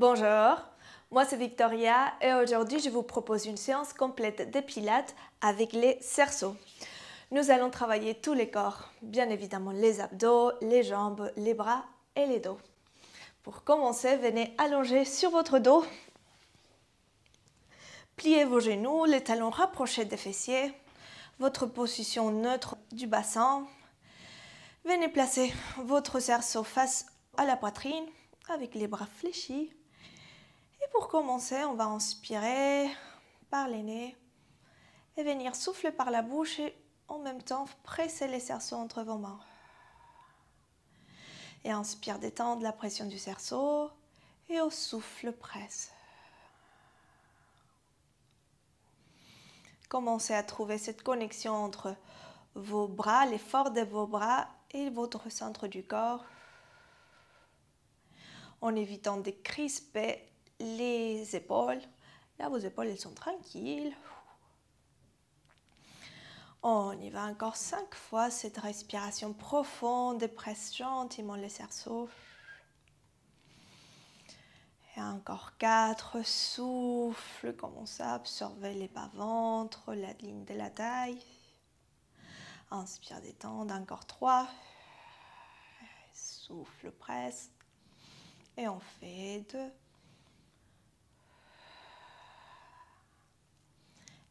Bonjour, moi c'est Victoria et aujourd'hui je vous propose une séance complète de pilates avec les cerceaux. Nous allons travailler tous les corps, bien évidemment les abdos, les jambes, les bras et les dos. Pour commencer, venez allonger sur votre dos. Pliez vos genoux, les talons rapprochés des fessiers, votre position neutre du bassin. Venez placer votre cerceau face à la poitrine avec les bras fléchis. Et pour commencer, on va inspirer par les nez et venir souffler par la bouche et en même temps presser les cerceaux entre vos mains. Et inspire, détendre la pression du cerceau et au souffle, presse. Commencez à trouver cette connexion entre vos bras, l'effort de vos bras et votre centre du corps, en évitant de crisper les épaules. Là, vos épaules, elles sont tranquilles. On y va encore 5 fois, cette respiration profonde et presse gentiment les cerceaux. Et encore 4, souffle, commence à absorber les bas-ventres, la ligne de la taille. Inspire, détendre, encore 3. Souffle, presse. Et on fait 2.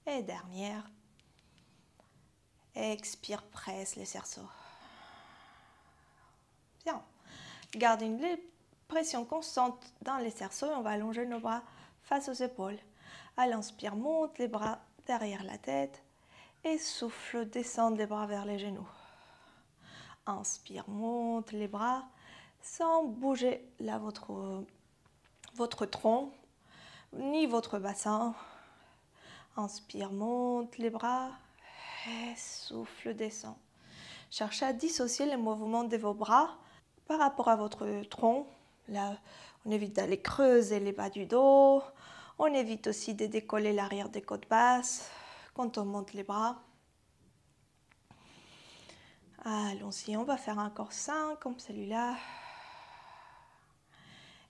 Et dernière. Expire, presse les cerceaux. Bien. Garde une pression constante dans les cerceaux et on va allonger nos bras face aux épaules. À l'inspire, monte les bras derrière la tête et souffle, descendre les bras vers les genoux. Inspire, monte les bras sans bouger là votre tronc ni votre bassin. Inspire, monte les bras et souffle, descend. Cherchez à dissocier les mouvements de vos bras par rapport à votre tronc. Là, on évite d'aller creuser les bas du dos. On évite aussi de décoller l'arrière des côtes basses quand on monte les bras. Allons-y, on va faire encore 5 comme celui-là.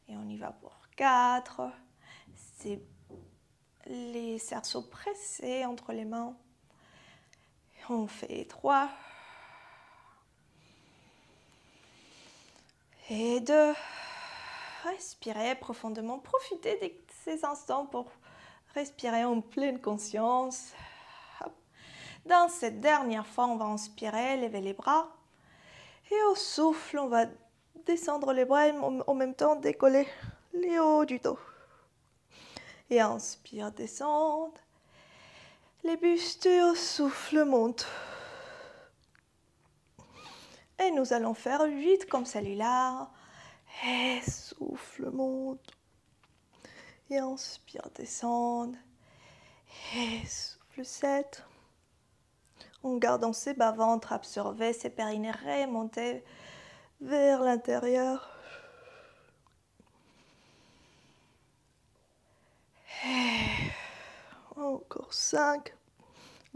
Et on y va pour 4. C'est les cerceaux pressés entre les mains. On fait 3. Et 2. Respirez profondément. Profitez de ces instants pour respirer en pleine conscience. Dans cette dernière fois, on va inspirer, lever les bras. Et au souffle, on va descendre les bras et en même temps décoller les hauts du dos. Et inspire, descendre. Les bustes et au souffle montent. Et nous allons faire 8 comme celui-là. Et souffle, monte. Et inspire, descendre. Et souffle, 7. En gardant ses bas-ventres absorbés, ses périnées remontés vers l'intérieur. Et encore 5.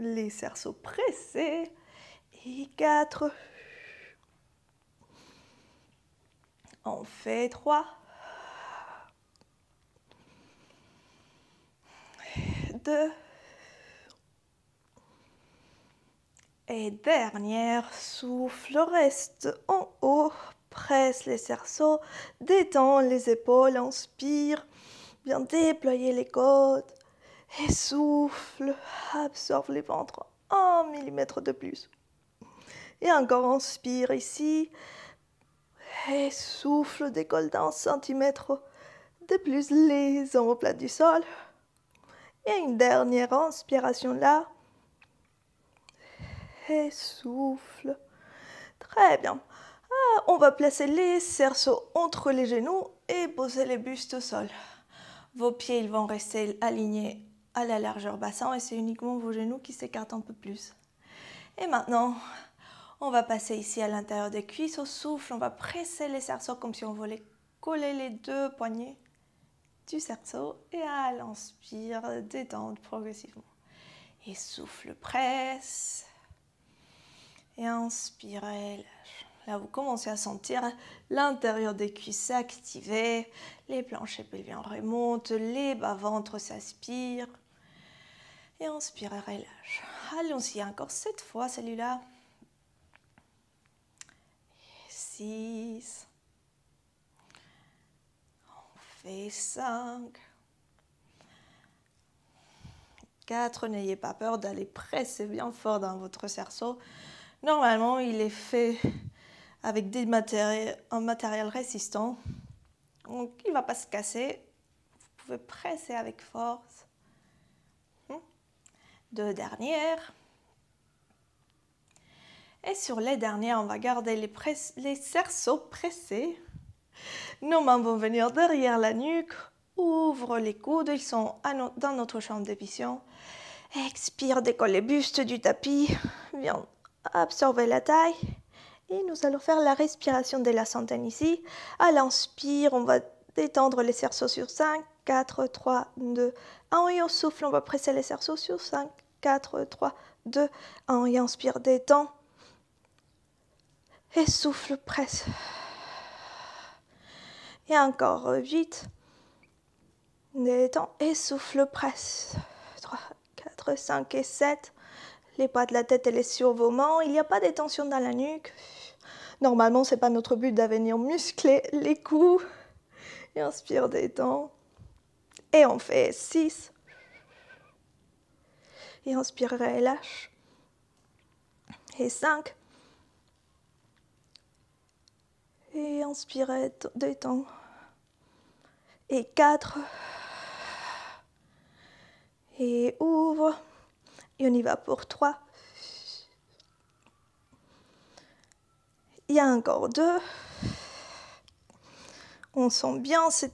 Les cerceaux pressés. Et 4. On fait 3. 2. Et dernière, souffle, reste en haut, presse les cerceaux, détends les épaules, inspire, bien déployer les côtes, et souffle, absorbe les ventres 1 millimètre de plus. Et encore inspire ici, et souffle, décolle d'1 centimètre de plus les omoplates du sol. Et une dernière inspiration là. Et souffle. Très bien. On va placer les cerceaux entre les genoux et poser les bustes au sol. Vos pieds ils vont rester alignés à la largeur bassin et c'est uniquement vos genoux qui s'écartent un peu plus. Et maintenant, on va passer ici à l'intérieur des cuisses. Au souffle, on va presser les cerceaux comme si on voulait coller les 2 poignets du cerceau. Et à l'inspire, détendre progressivement. Et souffle, presse. Et inspirez, lâche. Là, vous commencez à sentir l'intérieur des cuisses s'activer, les planchers pelviens remontent, les bas-ventres s'aspirent. Et inspire et relâche. Allons-y, encore 7 fois celui-là. 6. On fait 5. 4. N'ayez pas peur d'aller presser bien fort dans votre cerceau. Normalement, il est fait avec un matériel résistant. Donc, il ne va pas se casser. Vous pouvez presser avec force. 2 dernières. Et sur les dernières, on va garder les cerceaux pressés. Nos mains vont venir derrière la nuque. Ouvre les coudes, ils sont dans notre champ d'émission. Expire, décolle les bustes du tapis. Viens absorber la taille. Et nous allons faire la respiration de la centaine ici. À l'inspire, on va détendre les cerceaux sur 5, 4, 3, 2, 1. Et on souffle, on va presser les cerceaux sur 5, 4, 3, 2, 1. Et inspire, détend. Et souffle, presse. Et encore 8. Détend et souffle, presse. 3, 4, 5 et 7. Les bras de la tête, elle est sur vos mains. Il n'y a pas de tension dans la nuque. Normalement, ce n'est pas notre but de venir muscler les coups. Et inspire, détend. Et on fait 6. Et inspire, relâche. Et 5. Et inspire, détend. Et 4. Et ouvre. Et on y va pour 3. Il y a encore 2. On sent bien ce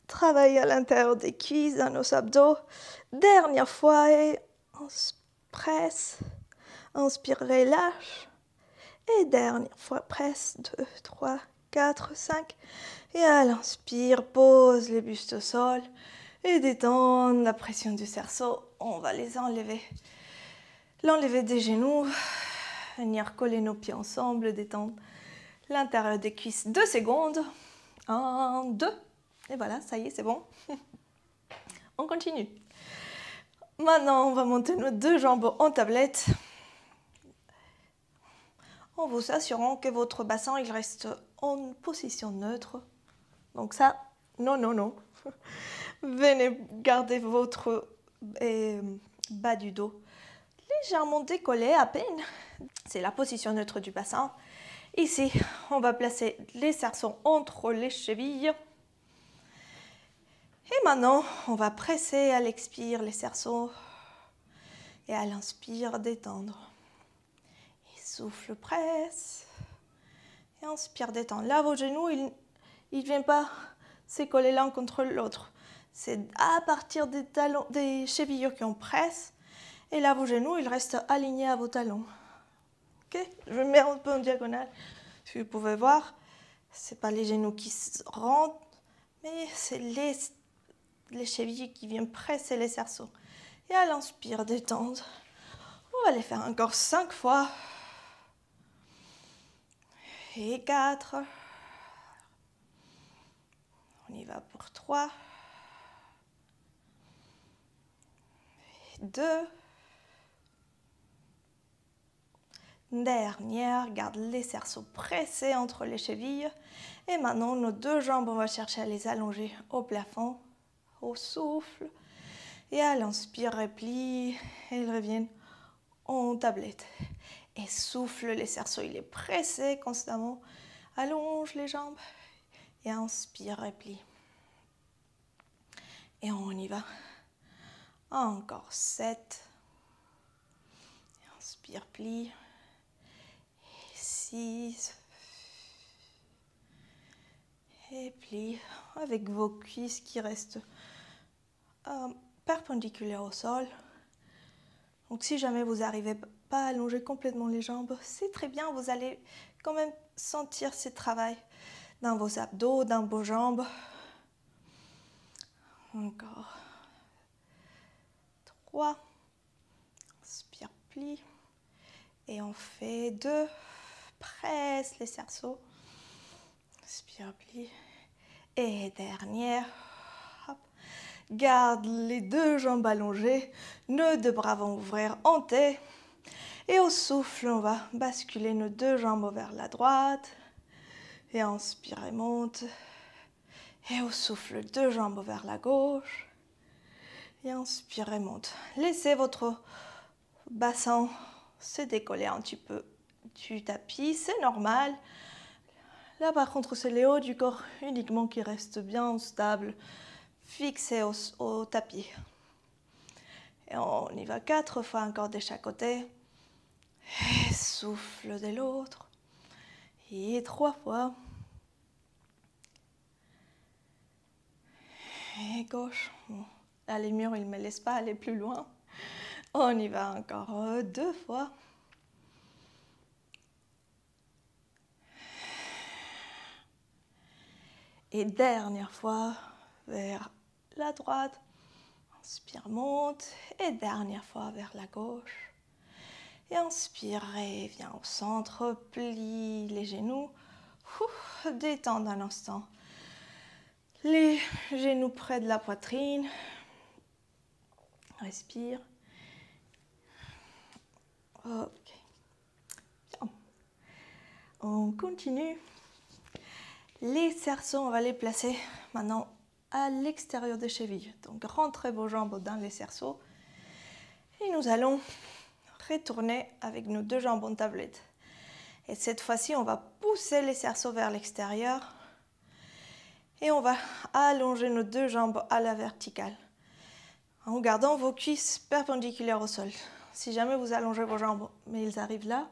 travail à l'intérieur des cuisses, dans nos abdos. Dernière fois, et on se presse. Inspire, relâche. Et dernière fois, presse. 2, 3, 4, 5. Et à l'inspire, pose les bustes au sol. Et détendre la pression du cerceau. On va les enlever. L'enlever des genoux. Venir coller nos pieds ensemble, détendre l'intérieur des cuisses 2 secondes. 1, 2. Et voilà, ça y est, c'est bon. On continue. Maintenant, on va monter nos 2 jambes en tablette. En vous assurant que votre bassin il reste en position neutre. Donc ça, non, non, non. Venez garder votre bas du dos légèrement décollé à peine. C'est la position neutre du bassin. Ici, on va placer les cerceaux entre les chevilles. Et maintenant, on va presser à l'expire les cerceaux. Et à l'inspire, détendre. Et souffle, presse. Et inspire, détendre. Là, vos genoux, ils ne viennent pas se coller l'un contre l'autre. C'est à partir des talons, des chevilles qu'on presse. Et là, vos genoux, ils restent alignés à vos talons. Okay, je me mets un peu en diagonale. Si vous pouvez voir, ce n'est pas les genoux qui rentrent, mais c'est les chevilles qui viennent presser les cerceaux. Et à l'inspire, détendre. On va les faire encore 5 fois. Et 4. On y va pour 3. 2. Dernière, garde les cerceaux pressés entre les chevilles. Et maintenant, nos 2 jambes, on va chercher à les allonger au plafond, au souffle. Et à l'inspire, replie, et ils reviennent en tablette. Et souffle, les cerceaux, il est pressé constamment. Allonge les jambes. Et inspire, replie. Et on y va. Encore 7. Inspire, plie. 6. Et plie avec vos cuisses qui restent perpendiculaires au sol. Donc si jamais vous n'arrivez pas à allonger complètement les jambes, c'est très bien, vous allez quand même sentir ce travail dans vos abdos, dans vos jambes. Encore 3. Inspire, plie. Et on fait 2. presse les cerceaux. Inspire, plie. Et dernière. Hop. Garde les deux jambes allongées. Nos deux bras vont ouvrir en T. Et au souffle, on va basculer nos deux jambes vers la droite. Et inspire et monte. Et au souffle, deux jambes vers la gauche. Et inspire et monte. Laissez votre bassin se décoller un petit peu du tapis, c'est normal. Là par contre c'est le haut du corps uniquement qui reste bien stable, fixé au tapis. Et on y va 4 fois encore de chaque côté. Et souffle de l'autre. Et 3 fois. Et gauche. Bon, là les murs ils ne me laissent pas aller plus loin. On y va encore 2 fois. Et dernière fois, vers la droite. Inspire, monte. Et dernière fois, vers la gauche. Et inspire, et viens au centre. Plie les genoux. Détends un instant. Les genoux près de la poitrine. Respire. Ok. Bien. On continue. Les cerceaux, on va les placer maintenant à l'extérieur des chevilles. Donc rentrez vos jambes dans les cerceaux. Et nous allons retourner avec nos deux jambes en tablette. Et cette fois-ci, on va pousser les cerceaux vers l'extérieur. Et on va allonger nos deux jambes à la verticale. En gardant vos cuisses perpendiculaires au sol. Si jamais vous allongez vos jambes, mais ils arrivent là,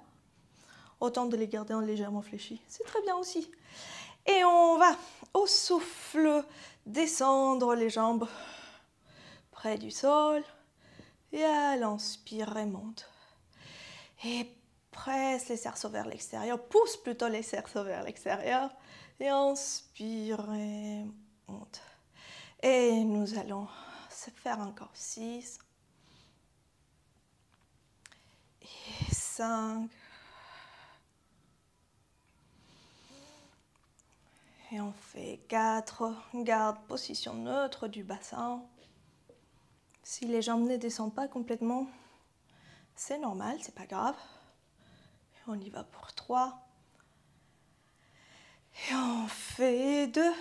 autant de les garder en légèrement fléchis. C'est très bien aussi. Et on va, au souffle, descendre les jambes près du sol. Et à l'inspire, remonte. Et presse les cerceaux vers l'extérieur. Pousse plutôt les cerceaux vers l'extérieur. Et inspire et monte. Et nous allons se faire encore 6. Et 5. Et on fait 4. Garde position neutre du bassin. Si les jambes ne descendent pas complètement, c'est normal, c'est pas grave. Et on y va pour 3. Et on fait 2.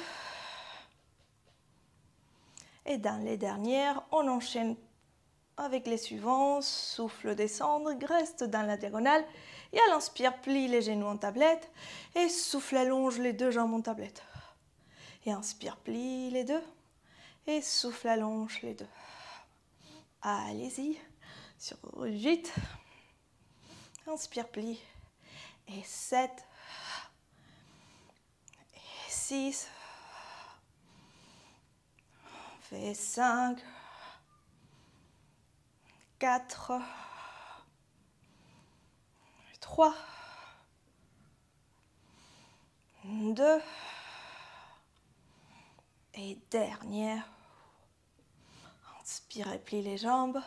Et dans les dernières, on enchaîne avec les suivants. Souffle, descendre, reste dans la diagonale. Et à l'inspire, plie les genoux en tablette. Et souffle, allonge les deux jambes en tablette. Et inspire, plie les deux. Et souffle, allonge les deux. Allez-y. Sur 8. Inspire, plie. Et 7. Et 6. On fait 5. 4. 3. 2. Et dernière. Inspire et plie les jambes.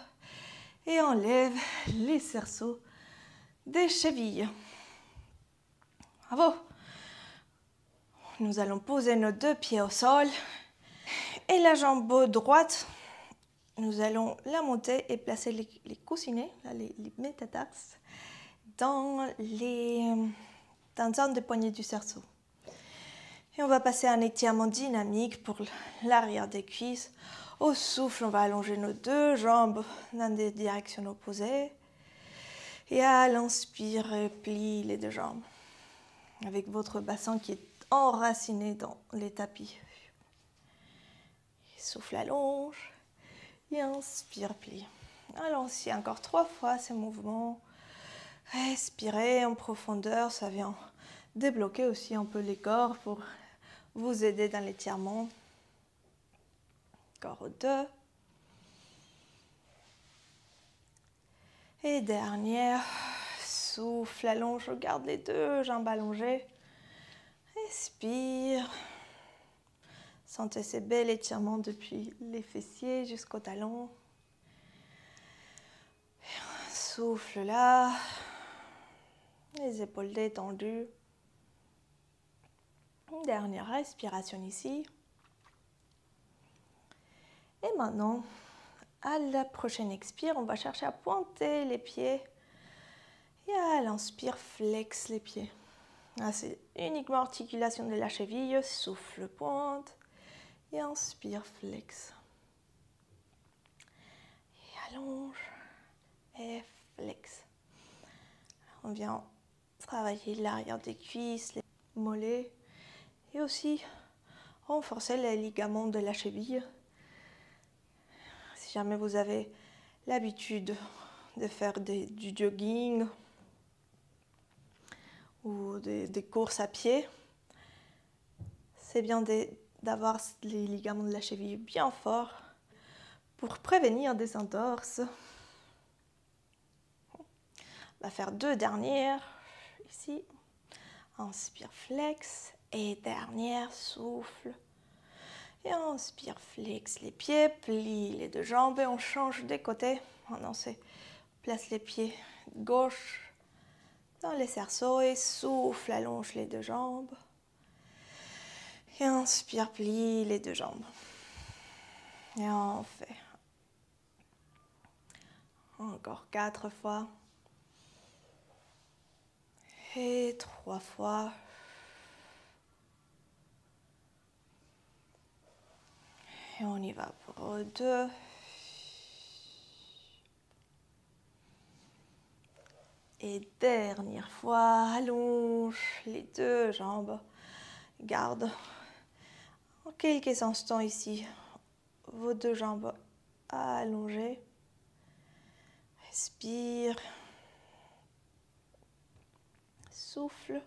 Et enlève les cerceaux des chevilles. Bravo. Nous allons poser nos deux pieds au sol. Et la jambe droite, nous allons la monter et placer les coussinets, les métatarses, dans un des poignets du cerceau. Et on va passer un étirement dynamique pour l'arrière des cuisses. Au souffle, on va allonger nos deux jambes dans des directions opposées. Et à l'inspire, plie les deux jambes. Avec votre bassin qui est enraciné dans les tapis. Et souffle, allonge. Et inspire, plie. Allons-y encore 3 fois ces mouvements. Respirez en profondeur, ça vient débloquer aussi un peu les corps pour vous aider dans l'étirement. Encore 2. Et dernière, souffle, allonge, garde les deux jambes allongées. Respire. Sentez ces bel étirements depuis les fessiers jusqu'au talon. Souffle là. Les épaules détendues. Une dernière respiration ici. Et maintenant, à la prochaine expire, on va chercher à pointer les pieds. Et à l'inspire, flex les pieds. Là, c'est uniquement articulation de la cheville. Souffle, pointe. Et inspire, flex. Et allonge. Et flex. On vient travailler l'arrière des cuisses, les mollets. Et aussi renforcer les ligaments de la cheville. Si jamais vous avez l'habitude de faire du jogging ou des courses à pied, c'est bien d'avoir les ligaments de la cheville bien forts pour prévenir des entorses. On va faire 2 dernières. Ici, inspire, flex. Et dernière, souffle. Et inspire, flex les pieds, plie les 2 jambes et on change des côtés. Maintenant, c'est place les pieds gauche dans les cerceaux et souffle, allonge les 2 jambes. Et inspire, plie les 2 jambes. Et on fait encore 4 fois. Et 3 fois. Et on y va pour 2. Et dernière fois, allonge les 2 jambes. Garde en quelques instants ici vos 2 jambes allongées. Respire. Souffle.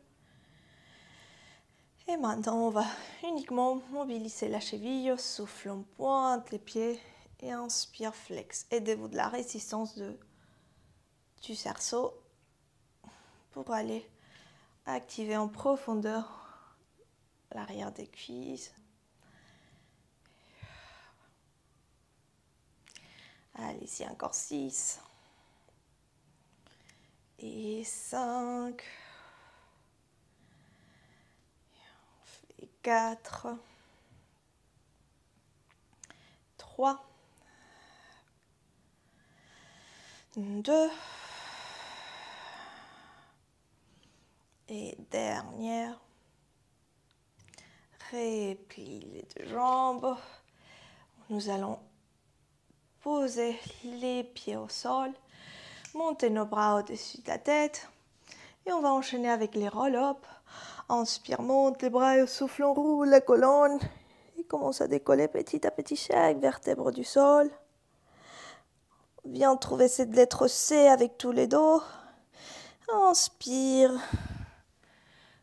Et maintenant, on va uniquement mobiliser la cheville. Souffle, on pointe les pieds. Et inspire, flex. Aidez-vous de la résistance du cerceau pour aller activer en profondeur l'arrière des cuisses. Allez-y, encore 6. Et 5. 4, 3, 2, et dernière. Replie les 2 jambes. Nous allons poser les pieds au sol, monter nos bras au-dessus de la tête et on va enchaîner avec les roll-up. Inspire, monte les bras et au souffle, on roule la colonne et commence à décoller petit à petit chaque vertèbre du sol. Viens trouver cette lettre C avec tous les dos. Inspire.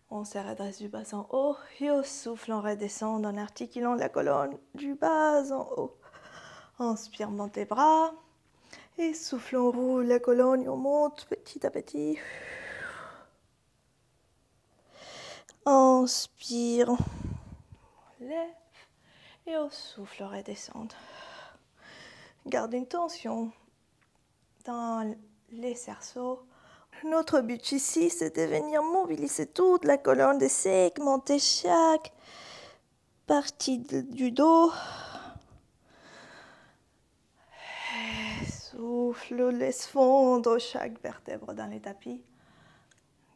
On se redresse du bas en haut et au souffle, on redescend en articulant la colonne du bas en haut. Inspire, monte les bras et souffle, on roule la colonne et on monte petit à petit. Inspire, on lève et au souffle, on redescend. Garde une tension dans les cerceaux. Notre but ici, c'est de venir mobiliser toute la colonne, de segmenter chaque partie du dos. Souffle, laisse fondre chaque vertèbre dans les tapis.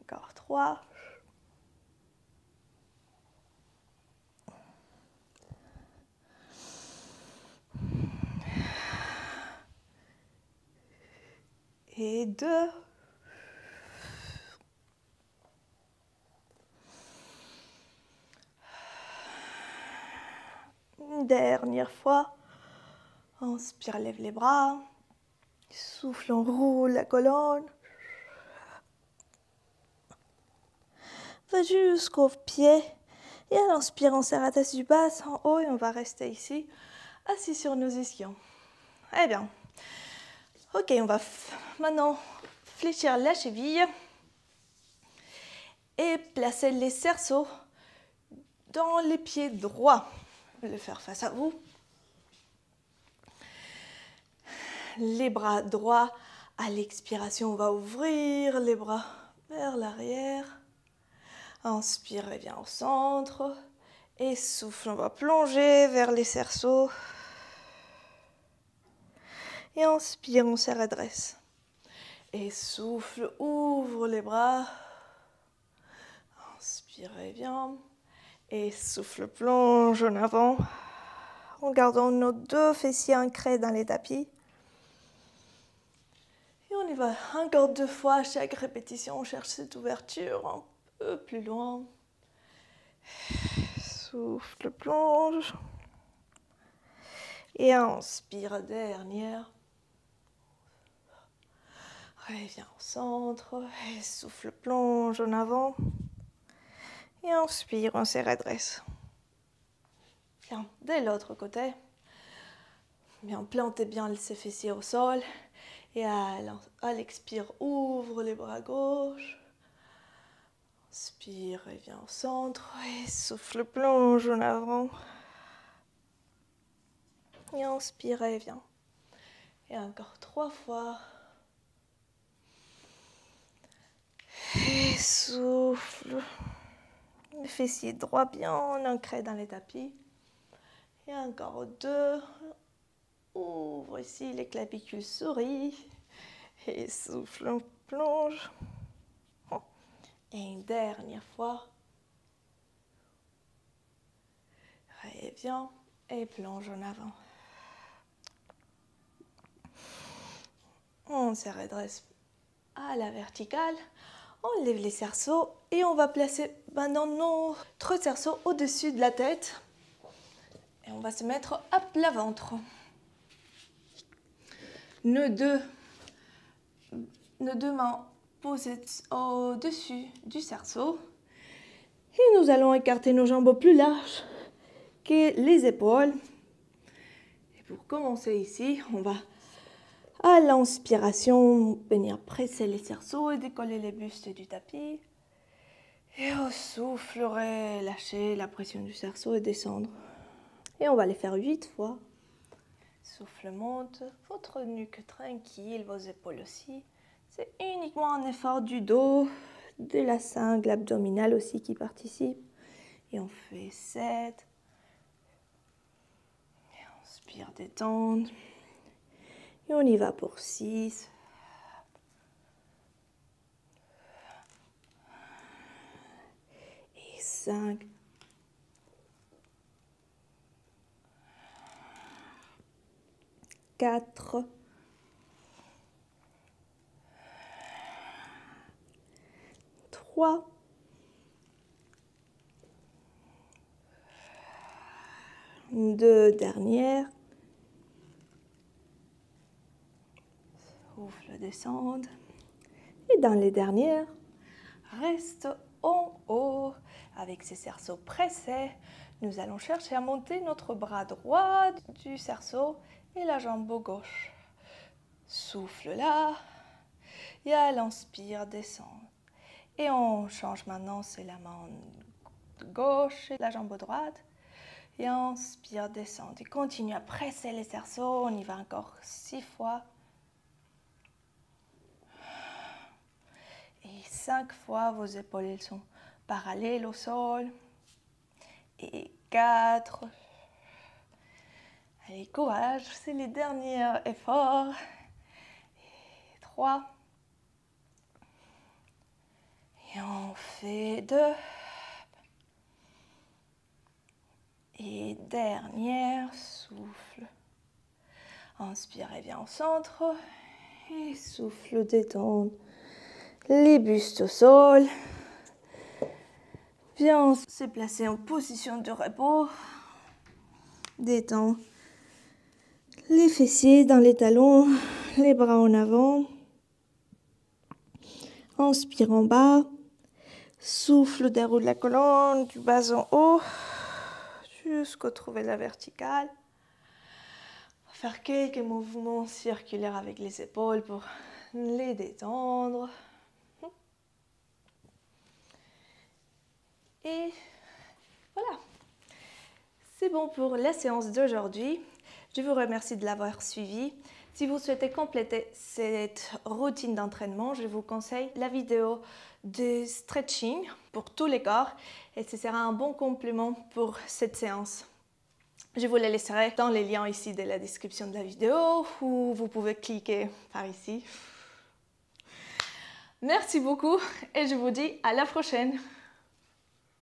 Encore 3. Et 2. Une dernière fois. Inspire, lève les bras. Souffle, on roule la colonne. Va jusqu'au pied. Et à l'inspire, on serre la tête du bas en haut et on va rester ici, assis sur nos ischions. Eh bien, ok, on va maintenant fléchir la cheville et placer les cerceaux dans les pieds droits. Je vais le faire face à vous. Les bras droits. À l'expiration, on va ouvrir les bras vers l'arrière. Inspire, reviens au centre. Et souffle, on va plonger vers les cerceaux. Et inspire, on se redresse. Et souffle, ouvre les bras. Inspire, reviens. Et souffle, plonge en avant. En gardant nos deux fessiers ancrés dans les tapis. Et on y va encore 2 fois. À chaque répétition, on cherche cette ouverture un peu plus loin. Souffle, plonge. Et inspire, dernière. Reviens au centre. Et souffle, plonge en avant. Et inspire, on se redresse. Bien, de l'autre côté. Bien, plantez bien ses fessiers au sol. Et à l'expire, ouvre les bras gauche. Inspire, reviens au centre. Et souffle, plonge en avant. Et inspire, reviens. Et encore 3 fois. Et souffle. Les fessiers droits bien ancrés dans les tapis. Et encore 2. Ouvre ici les clavicules, souris. Et souffle, on plonge. Et une dernière fois. Reviens et plonge en avant. On se redresse à la verticale. On lève les cerceaux et on va placer maintenant notre cerceau au-dessus de la tête. Et on va se mettre à plat ventre. Nos deux mains posées au-dessus du cerceau. Et nous allons écarter nos jambes plus larges que les épaules. Et pour commencer ici, on va à l'inspiration venir presser les cerceaux et décoller les bustes du tapis. Et au souffle, relâcher la pression du cerceau et descendre. Et on va les faire 8 fois. Souffle monte, votre nuque tranquille, vos épaules aussi. C'est uniquement un effort du dos, de la sangle abdominale aussi qui participe. Et on fait 7. Et inspire, détendre. Et on y va pour 6. Et 5. 4. 3. 2 dernières. Souffle, descendre. Et dans les dernières, reste en haut. Avec ces cerceaux pressés, nous allons chercher à monter notre bras droit du cerceau et la jambe gauche. Souffle là. Et à l'inspire, descendre. Et on change maintenant, c'est la main gauche et la jambe droite. Et inspire, descendre. Et continue à presser les cerceaux. On y va encore 6 fois. Et 5 fois, vos épaules elles sont parallèles au sol. Et 4. Allez, courage, c'est les derniers efforts. Et 3. Et on fait 2. Et dernière, souffle. Inspire et viens au centre. Et souffle, détendre. Les bustes au sol. Viens se placer en position de repos. Détends les fessiers dans les talons, les bras en avant. Inspire en bas. Souffle, déroule la colonne du bas en haut. Jusqu'au trouver la verticale. On va faire quelques mouvements circulaires avec les épaules pour les détendre. Et voilà, c'est bon pour la séance d'aujourd'hui. Je vous remercie de l'avoir suivi. Si vous souhaitez compléter cette routine d'entraînement, je vous conseille la vidéo de stretching pour tous les corps et ce sera un bon complément pour cette séance. Je vous les laisserai dans les liens ici de la description de la vidéo ou vous pouvez cliquer par ici. Merci beaucoup et je vous dis à la prochaine.